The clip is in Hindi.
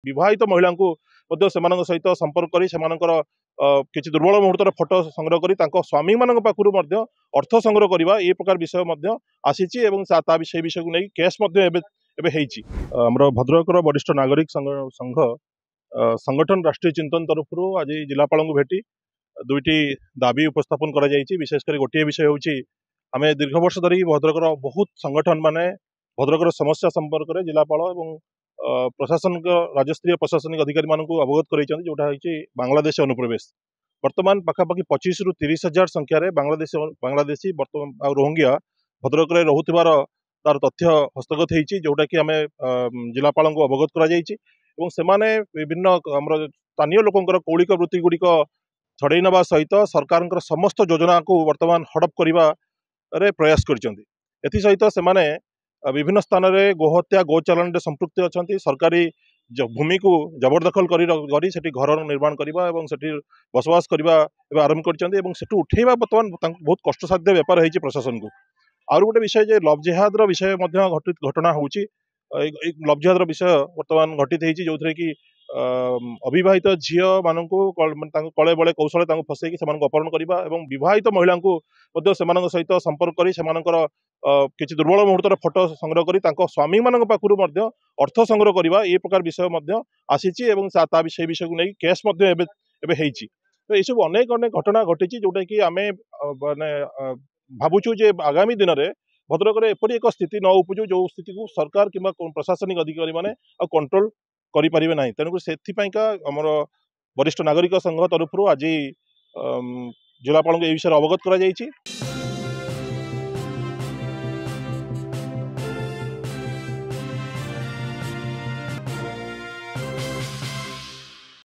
विवाहित महिला सहित संपर्क कर किसी दुर्बल मुहूर्तर फोटो संग्रह कर स्वामी मान पाखु अर्थ संग्रह करवा ये प्रकार विषय आसी विषय को नहीं केस भद्रक वरिष्ठ नागरिक संघ संगठन राष्ट्रीय चिंतन तरफ आज जिलापाल भेटी दुईटी दाबी उपस्थापन कर विशेषकर गोटे विषय हूँ आम दीर्घ वर्ष धरी भद्रकर बहुत संगठन माने भद्रकर समस्या संपर्क में जिलापाल और प्रशासन राज्यस्तरीय प्रशासनिक अधिकारी मानक अवगत कर जोटा हूँ बांग्लादेश अनुप्रवेश वर्तमान पखापाखि 25 ରୁ 30 हजार संख्यार बांग्लादेशी बर्तमान रोहिंग्या भद्रक में रोथबार तार तथ्य हस्तगत होती जोटा कि आम जिलापाल को अवगत कर विभिन्न स्थानीय लोकंर कौलिक वृत्ति गुड़िक छड़े नवा सहित सरकार समस्त योजना को वर्तमान हड़प कर प्रयास करसहित से विभिन्न स्थान में गोहत्या गोचालन संपृक्त अच्छा सरकारी भूमि को जबरदखल कर घर निर्माण करने बसवास करने आरंभ कर उठेवा बर्तमान बहुत कष्टसाध्य व्यापार है प्रशासन को। आउ गोटे विषय लव जेहाद विषय घटना हो लव जेहाद विषय बर्तमान घटित होती जो थे कि अविवाहित झील मान कले बड़े कौशल फसैक अपहरण करने विवाहित महिला सहित संपर्क कर किसी दुर्बल मुहूर्तर फोटो संग्रह कर स्वामी मान पाखु अर्थ संग्रह करवा ये प्रकार विषय आसी विषय को नहीं केस तो ये सब अनेक अनेक घटना घटी जोटा कि आम माने भावुचु जे आगामी दिन में भद्रक एपरी एक स्थिति न उपजु जो स्थिति को सरकार किंबा प्रशासनिक अधिकारी माने कंट्रोल करें ना तेणुक से आमर वरिष्ठ नागरिक संघ तरफ आज जिलापाल को विषय अवगत कर।